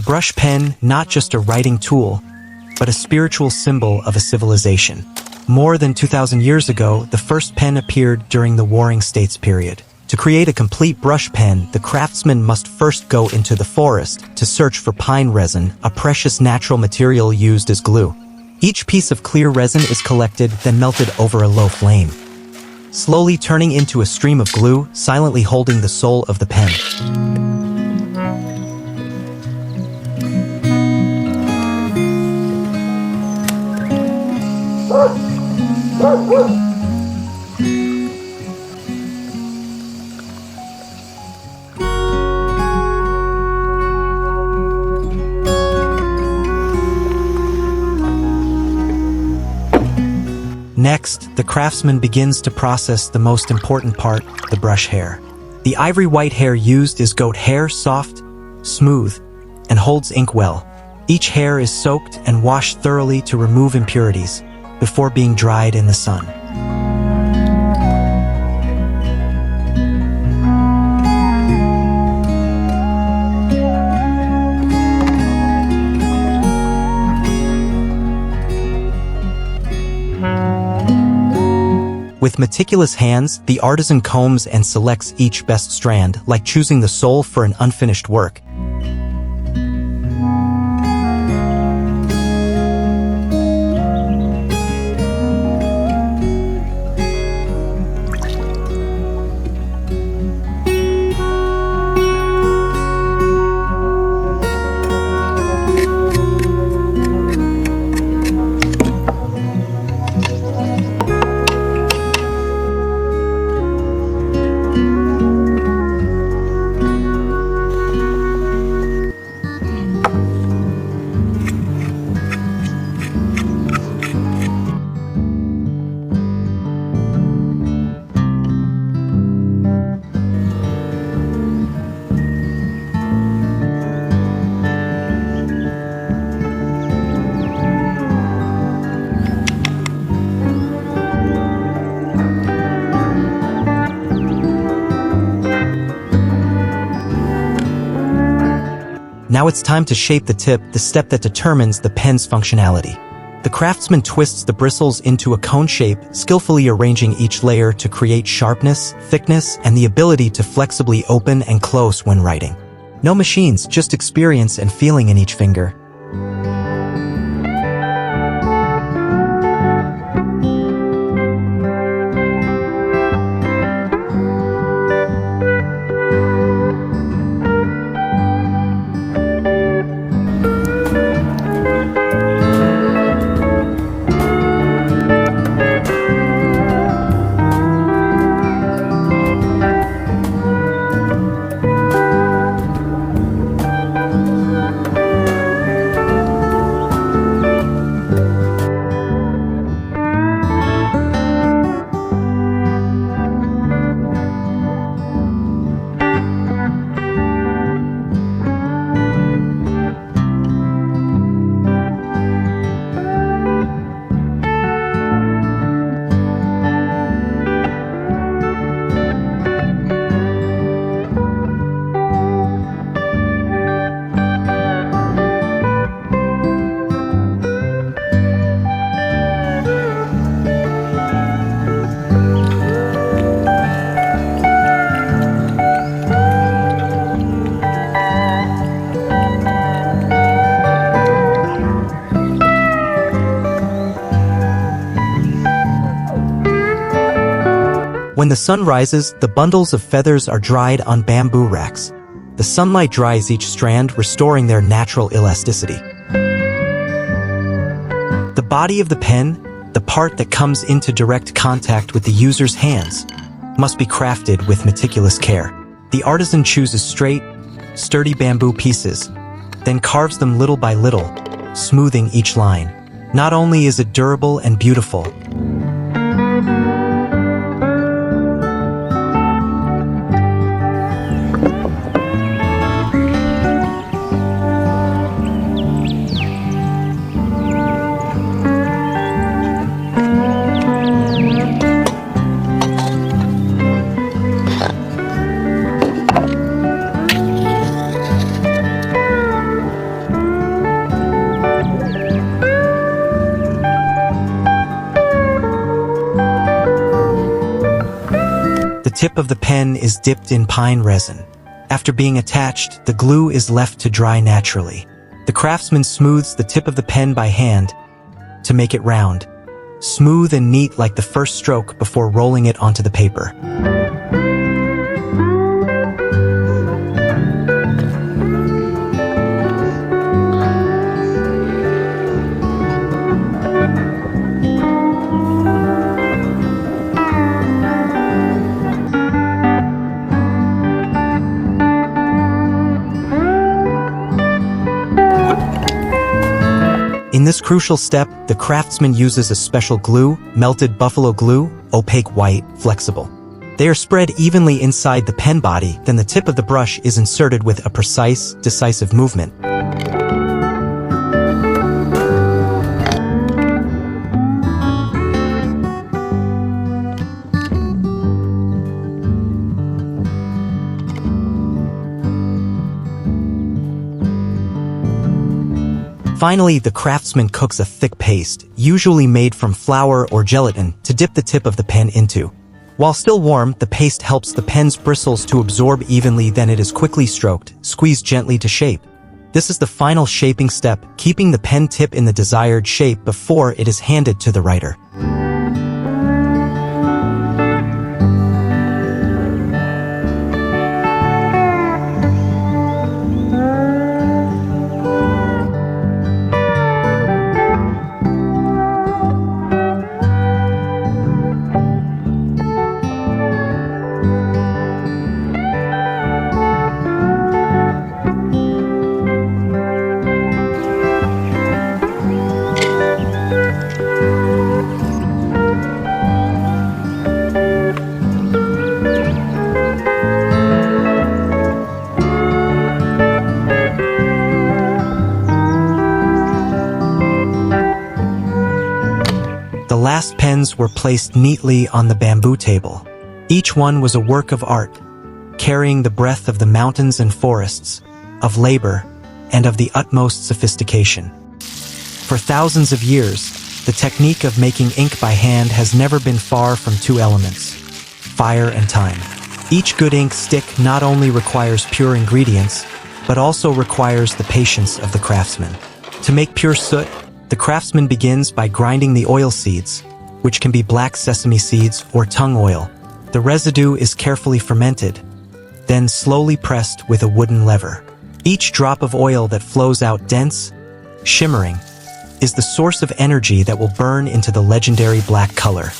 brush pen, not just a writing tool, but a spiritual symbol of a civilization. More than 2,000 years ago, the first pen appeared during the Warring States period. To create a complete brush pen, the craftsman must first go into the forest to search for pine resin, a precious natural material used as glue. Each piece of clear resin is collected, then melted over a low flame, slowly turning into a stream of glue, silently holding the soul of the pen. Next, the craftsman begins to process the most important part, the brush hair. The ivory white hair used is goat hair, soft, smooth, and holds ink well. Each hair is soaked and washed thoroughly to remove impurities before being dried in the sun. With meticulous hands, the artisan combs and selects each best strand, like choosing the soul for an unfinished work. Now it's time to shape the tip, the step that determines the pen's functionality. The craftsman twists the bristles into a cone shape, skillfully arranging each layer to create sharpness, thickness, and the ability to flexibly open and close when writing. No machines, just experience and feeling in each finger. When the sun rises, the bundles of feathers are dried on bamboo racks. The sunlight dries each strand, restoring their natural elasticity. The body of the pen, the part that comes into direct contact with the user's hands, must be crafted with meticulous care. The artisan chooses straight, sturdy bamboo pieces, then carves them little by little, smoothing each line. Not only is it durable and beautiful, tip of the pen is dipped in pine resin. After being attached, the glue is left to dry naturally. The craftsman smooths the tip of the pen by hand to make it round, smooth and neat like the first stroke before rolling it onto the paper. In this crucial step, the craftsman uses a special glue, melted buffalo glue, opaque white, flexible. They are spread evenly inside the pen body, then the tip of the brush is inserted with a precise, decisive movement. Finally, the craftsman cooks a thick paste, usually made from flour or gelatin, to dip the tip of the pen into. While still warm, the paste helps the pen's bristles to absorb evenly, then it is quickly stroked, squeezed gently to shape. This is the final shaping step, keeping the pen tip in the desired shape before it is handed to the writer. The last pens were placed neatly on the bamboo table. Each one was a work of art, carrying the breath of the mountains and forests, of labor, and of the utmost sophistication. For thousands of years, the technique of making ink by hand has never been far from two elements: fire and time. Each good ink stick not only requires pure ingredients, but also requires the patience of the craftsman. To make pure soot, the craftsman begins by grinding the oil seeds, which can be black sesame seeds or tung oil. The residue is carefully fermented, then slowly pressed with a wooden lever. Each drop of oil that flows out dense, shimmering, is the source of energy that will burn into the legendary black color.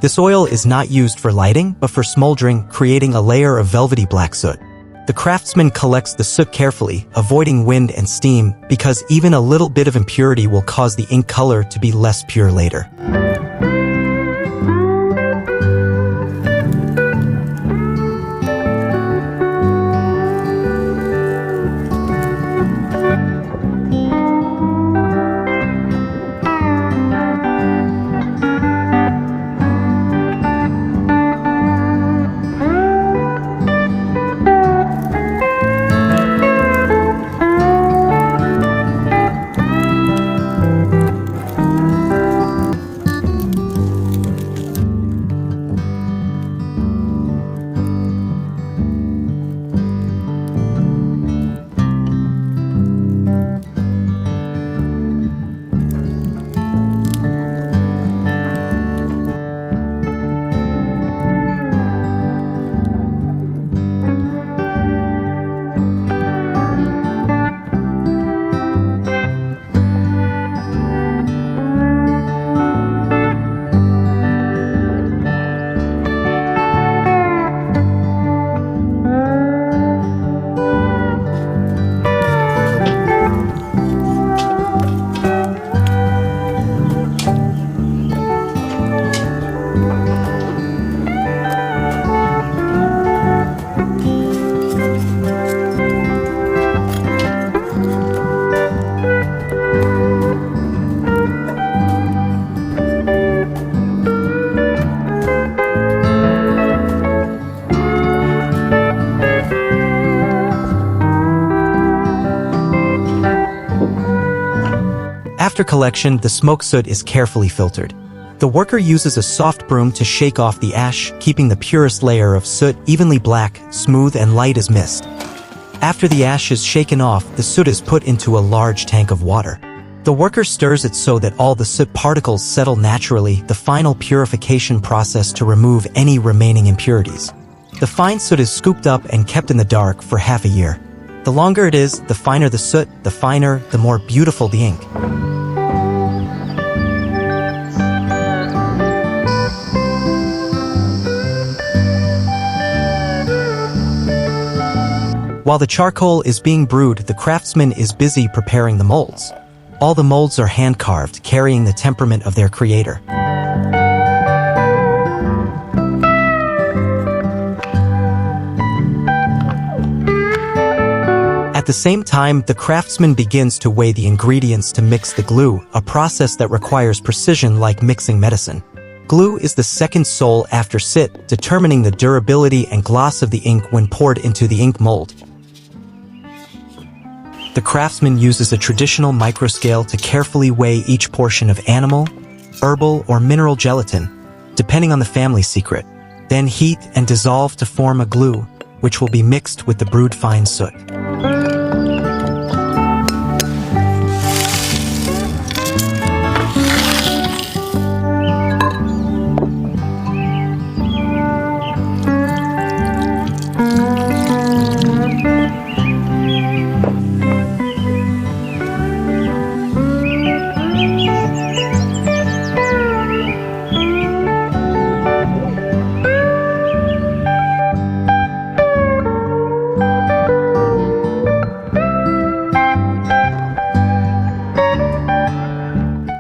This oil is not used for lighting, but for smoldering, creating a layer of velvety black soot. The craftsman collects the soot carefully, avoiding wind and steam, because even a little bit of impurity will cause the ink color to be less pure later. After collection, the smoke soot is carefully filtered. The worker uses a soft broom to shake off the ash, keeping the purest layer of soot evenly black, smooth, and light as mist. After the ash is shaken off, the soot is put into a large tank of water. The worker stirs it so that all the soot particles settle naturally, the final purification process to remove any remaining impurities. The fine soot is scooped up and kept in the dark for half a year. The longer it is, the finer the soot, the finer, the more beautiful the ink. While the charcoal is being brewed, the craftsman is busy preparing the molds. All the molds are hand-carved, carrying the temperament of their creator. At the same time, the craftsman begins to weigh the ingredients to mix the glue, a process that requires precision like mixing medicine. Glue is the second soul after soot, determining the durability and gloss of the ink when poured into the ink mold. The craftsman uses a traditional microscale to carefully weigh each portion of animal, herbal, or mineral gelatin, depending on the family secret. Then heat and dissolve to form a glue, which will be mixed with the brewed fine soot.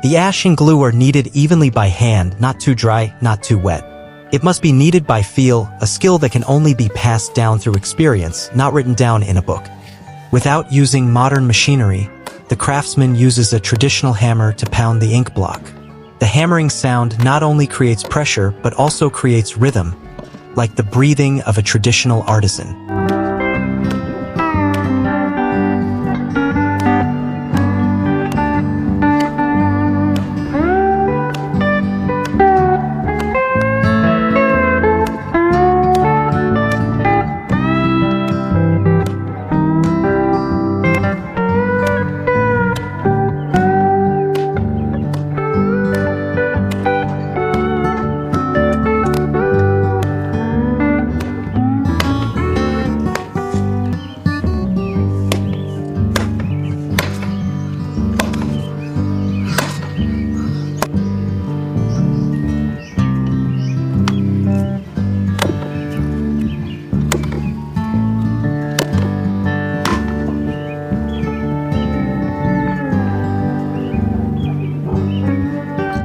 The ash and glue are kneaded evenly by hand, not too dry, not too wet. It must be kneaded by feel, a skill that can only be passed down through experience, not written down in a book. Without using modern machinery, the craftsman uses a traditional hammer to pound the ink block. The hammering sound not only creates pressure, but also creates rhythm, like the breathing of a traditional artisan.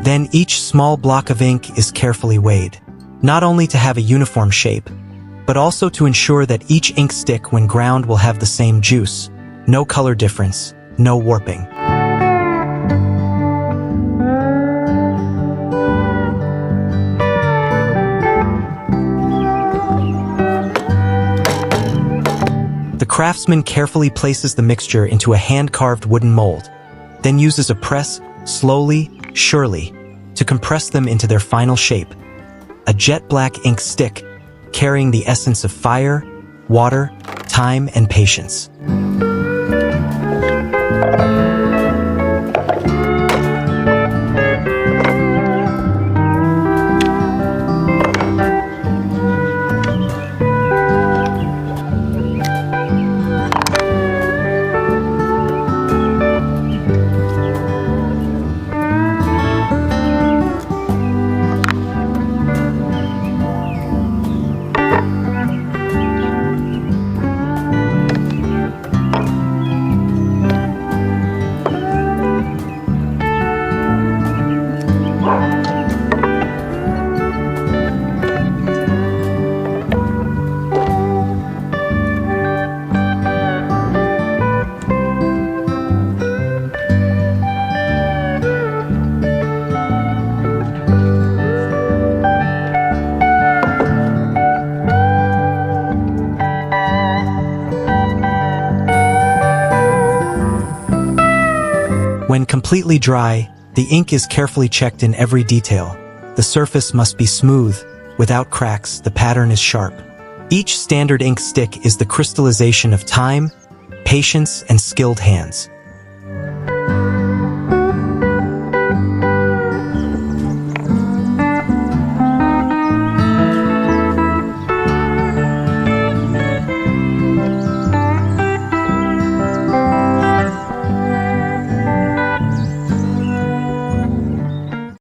Then each small block of ink is carefully weighed, not only to have a uniform shape, but also to ensure that each ink stick when ground will have the same juice, no color difference, no warping. The craftsman carefully places the mixture into a hand-carved wooden mold, then uses a press, slowly, surely, to compress them into their final shape, a jet-black ink stick carrying the essence of fire, water, time, and patience. When completely dry, the ink is carefully checked in every detail. The surface must be smooth, without cracks, the pattern is sharp. Each standard ink stick is the crystallization of time, patience, and skilled hands.